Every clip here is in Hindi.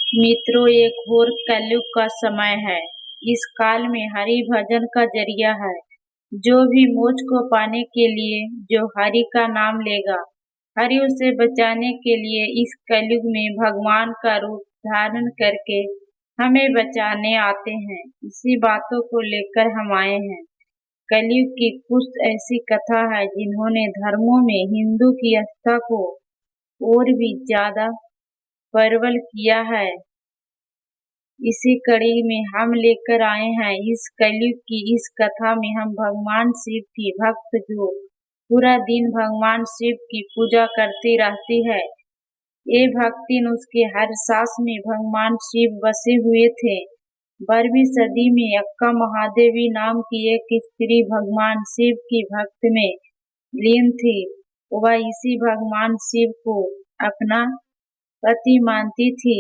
मित्रों, एक घोर कलयुग का समय है। इस काल में हरि भजन का जरिया है। जो भी मोक्ष को पाने के लिए जो हरि का नाम लेगा, हरि उसे बचाने के लिए इस कलयुग में भगवान का रूप धारण करके हमें बचाने आते हैं। इसी बातों को लेकर हम आए हैं। कलयुग की कुछ ऐसी कथा है जिन्होंने धर्मों में हिंदू की आस्था को और भी ज्यादा प्रबल किया है। इसी कड़ी में हम लेकर आए हैं इस कलयुग की इस कथा में हम भगवान शिव की भक्त जो पूरा दिन भगवान शिव की पूजा करती रहती है। ये भक्तिन उसके हर सांस में भगवान शिव बसे हुए थे। 12वीं सदी में अक्का महादेवी नाम की एक स्त्री भगवान शिव की भक्त में लीन थी। वह इसी भगवान शिव को अपना पति मानती थी।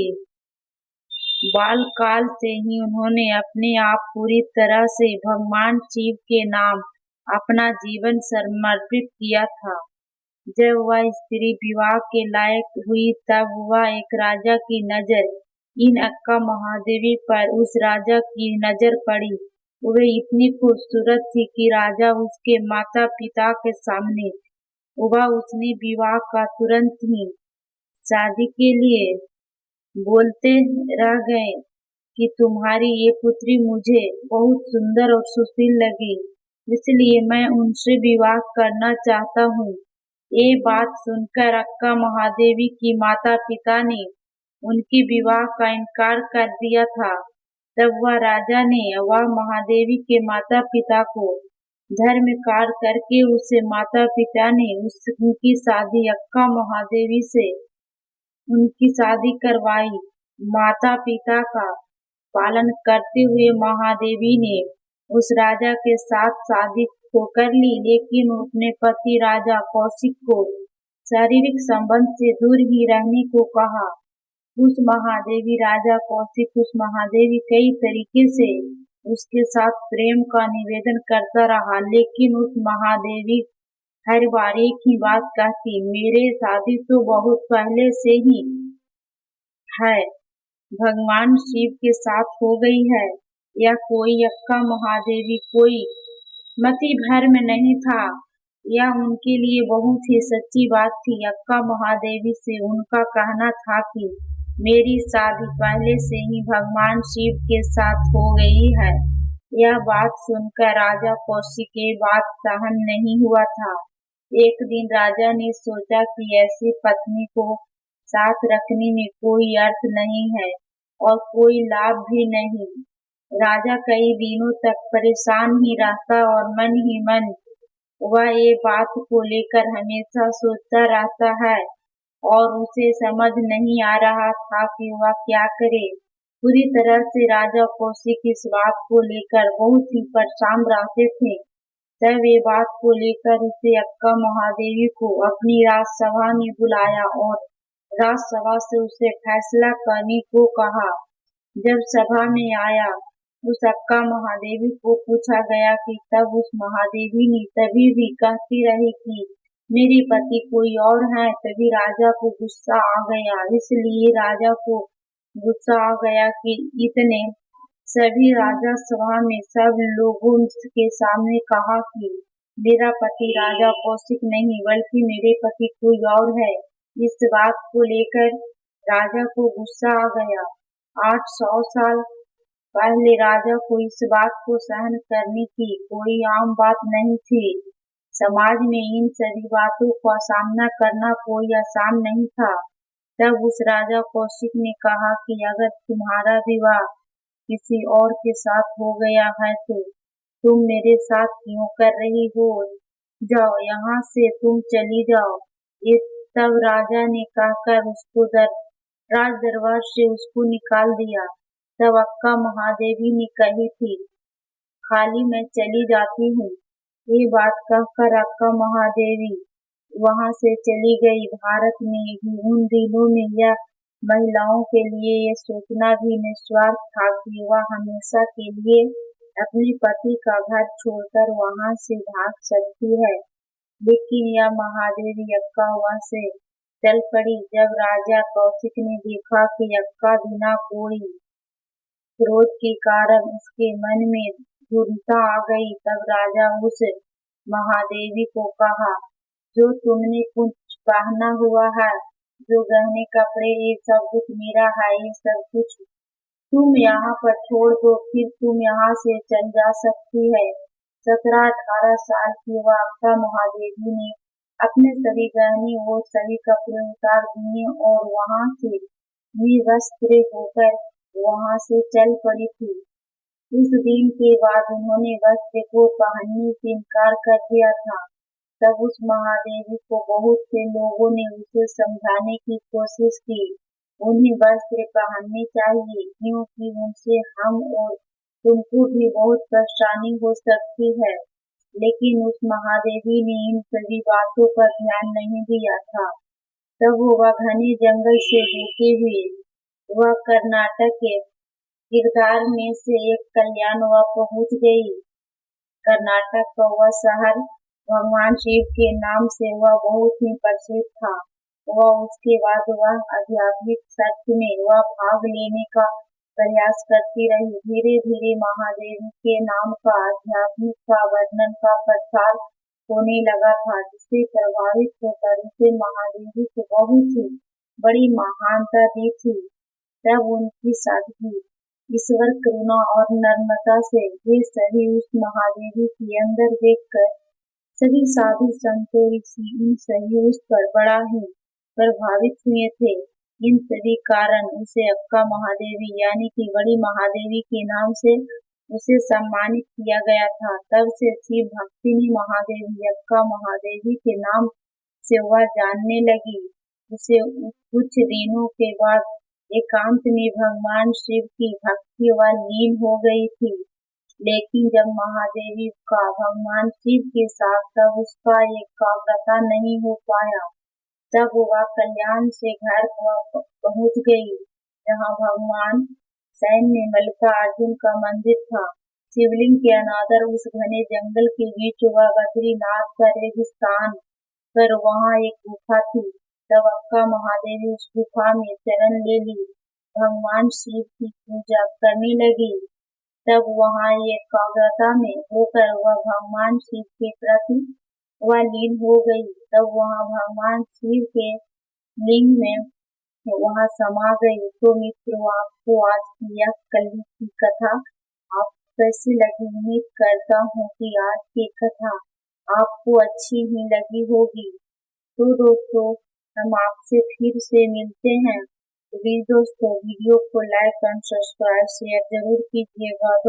बाल काल से ही उन्होंने अपने आप पूरी तरह से भगवान शिव के नाम अपना जीवन समर्पित किया था। जब वह स्त्री विवाह के लायक हुई तब वह एक राजा की नजर इन अक्का महादेवी पर उस राजा की नजर पड़ी। वह इतनी खूबसूरत थी कि राजा उसके माता पिता के सामने वह उसने विवाह का तुरंत ही शादी के लिए बोलते रह गए कि तुम्हारी ये पुत्री मुझे बहुत सुंदर और सुशील लगी, इसलिए मैं उनसे विवाह करना चाहता हूँ। ये बात सुनकर अक्का महादेवी की माता पिता ने उनकी विवाह का इनकार कर दिया था। तब वह राजा ने वह महादेवी के माता पिता को धर्म कार्य करके उसे माता पिता ने उनकी शादी अक्का महादेवी से उनकी शादी करवाई। माता पिता का पालन करते हुए महादेवी ने उस राजा के साथ शादी तो कर ली, लेकिन अपने पति राजा कौशिक को शारीरिक संबंध से दूर ही रहने को कहा। उस महादेवी राजा कौशिक उस महादेवी कई तरीके से उसके साथ प्रेम का निवेदन करता रहा, लेकिन उस महादेवी हर बार एक ही बात कहती, मेरे शादी तो बहुत पहले से ही है, भगवान शिव के साथ हो गई है। या कोई अक्का महादेवी कोई मति भ्रम नहीं था, यह उनके लिए बहुत ही सच्ची बात थी। अक्का महादेवी से उनका कहना था कि मेरी शादी पहले से ही भगवान शिव के साथ हो गई है। यह बात सुनकर राजा कौशिक के बात सहन नहीं हुआ था। एक दिन राजा ने सोचा कि ऐसी पत्नी को साथ रखने में कोई अर्थ नहीं है और कोई लाभ भी नहीं। राजा कई दिनों तक परेशान ही रहता और मन ही मन वह ये बात को लेकर हमेशा सोचता रहता है और उसे समझ नहीं आ रहा था कि वह क्या करे। पूरी तरह से राजा कौशिक इस बात को लेकर बहुत ही परेशान रहते थे। तब ये बात को लेकर उसे अक्का महादेवी को अपनी राजसभा में बुलाया और राजसभा से उसे फैसला करने को कहा। जब सभा में आया उस अक्का महादेवी को पूछा गया कि तब उस महादेवी ने तभी भी कहती रही कि मेरे पति कोई और है। तभी राजा को गुस्सा आ गया। इसलिए राजा को गुस्सा आ गया कि इतने सभी राजा सभा में सब लोगों के सामने कहा कि मेरा पति राजा कौशिक नहीं बल्कि मेरे पति कोई और है। इस बात को लेकर राजा को गुस्सा आ गया। 800 साल पहले राजा को इस बात को सहन करने की कोई आम बात नहीं थी। समाज में इन सभी बातों का सामना करना कोई आसान नहीं था। तब उस राजा कौशिक ने कहा कि अगर तुम्हारा विवाह किसी और के साथ हो गया है तो तुम मेरे साथ क्यों कर रही हो? जाओ यहाँ से, तुम चली जाओ। ये तब राजा ने कहकर उसको राज दरबार से उसको निकाल दिया। तब अक्का महादेवी ने कही थी, खाली मैं चली जाती हूँ। ये बात कहकर अक्का महादेवी वहां से चली गई। भारत में भी उन दिनों में यह महिलाओं के लिए यह सोचना भी निस्वार्थ था कि वह हमेशा के लिए अपने पति का घर छोड़कर वहां से भाग सकती है, लेकिन यह महादेवी अक्का वहां से चल पड़ी। जब राजा कौशिक ने देखा कि अक्का बिना कोई क्रोध के कारण उसके मन में धूर्तता आ गई, तब राजा उस महादेवी को कहा, जो तुमने कुछ पहना हुआ है, जो गहने कपड़े, ये सब कुछ मेरा है, ये सब कुछ तुम यहाँ पर छोड़ दो, फिर तुम यहाँ से चल जा सकती है। 17-18 साल की वह अक्का महादेवी ने अपने सभी गहने और सभी कपड़े उतार दिए और वहां से निर्वस्त्र होकर वहां से चल पड़ी थी। उस दिन के बाद उन्होंने वस्त्र को पहनने से इनकार कर दिया था। तब उस महादेवी को बहुत से लोगों ने उसे समझाने की कोशिश की, उन्हें वस्त्र पहनने चाहिए क्योंकि उनसे हम और तुमको भी बहुत परेशानी हो सकती है। लेकिन उस महादेवी ने इन सभी बातों पर ध्यान नहीं दिया था। तब वह घने जंगल से होते हुए वह कर्नाटक के गिरगार में से एक कल्याण वह पहुंच गई। कर्नाटक का वह शहर भगवान शिव के नाम से वह बहुत ही प्रसिद्ध था। वह उसके बाद वह आध्यात्मिक सत्य में वह भाग लेने का प्रयास करती रही। धीरे धीरे महादेवी के नाम का आध्यात्मिक का वर्णन का प्रसार होने लगा था, जिससे प्रभावित होकर उसे महादेवी को बहुत ही बड़ी महानता दी थी। तब उनकी सादगी, ईश्वर करुणा और नम्रता से वे सभी उस महादेवी के अंदर देखकर सभी साधु संतों ऋषि इन सभी उस पर बड़ा ही प्रभावित हुए थे। इन सभी कारण उसे अक्का महादेवी यानी कि बड़ी महादेवी के नाम से उसे सम्मानित किया गया था। तब से शिव भक्तिनी महादेवी अक्का महादेवी के नाम से वह जानने लगी। उसे कुछ दिनों के बाद एकांत में भगवान शिव की भक्ति वह लीन हो गई थी। लेकिन जब महादेवी का भगवान शिव के साथ तब उसका एकाग्रता नहीं हो पाया। तब वह कल्याण से घर पहुंच गई, जहां भगवान सैन्य मल्लिकार्जुन का मंदिर था। शिवलिंग के अनादर उस घने जंगल के बीच वह बद्रीनाथ का रेगिस्तान पर वहां एक गुफा थी। तब अक्का महादेवी उस गुफा में शरण ले ली, भगवान शिव की पूजा करने लगी। तब वहां एकाग्रता में होकर वह भगवान शिव के प्रति वह लीन हो गई। तब वहां भगवान शिव के लिंग में वहां समा गई। तो मित्रों, आपको आज की यह कली की कथा आप कैसी लगी? उम्मीद करता हूँ कि आज की कथा आपको अच्छी ही लगी होगी। तो दोस्तों, हम आपसे फिर से मिलते हैं। तो दोस्तों, वीडियो को लाइक एंड सब्सक्राइब शेयर जरूर कीजिएगा।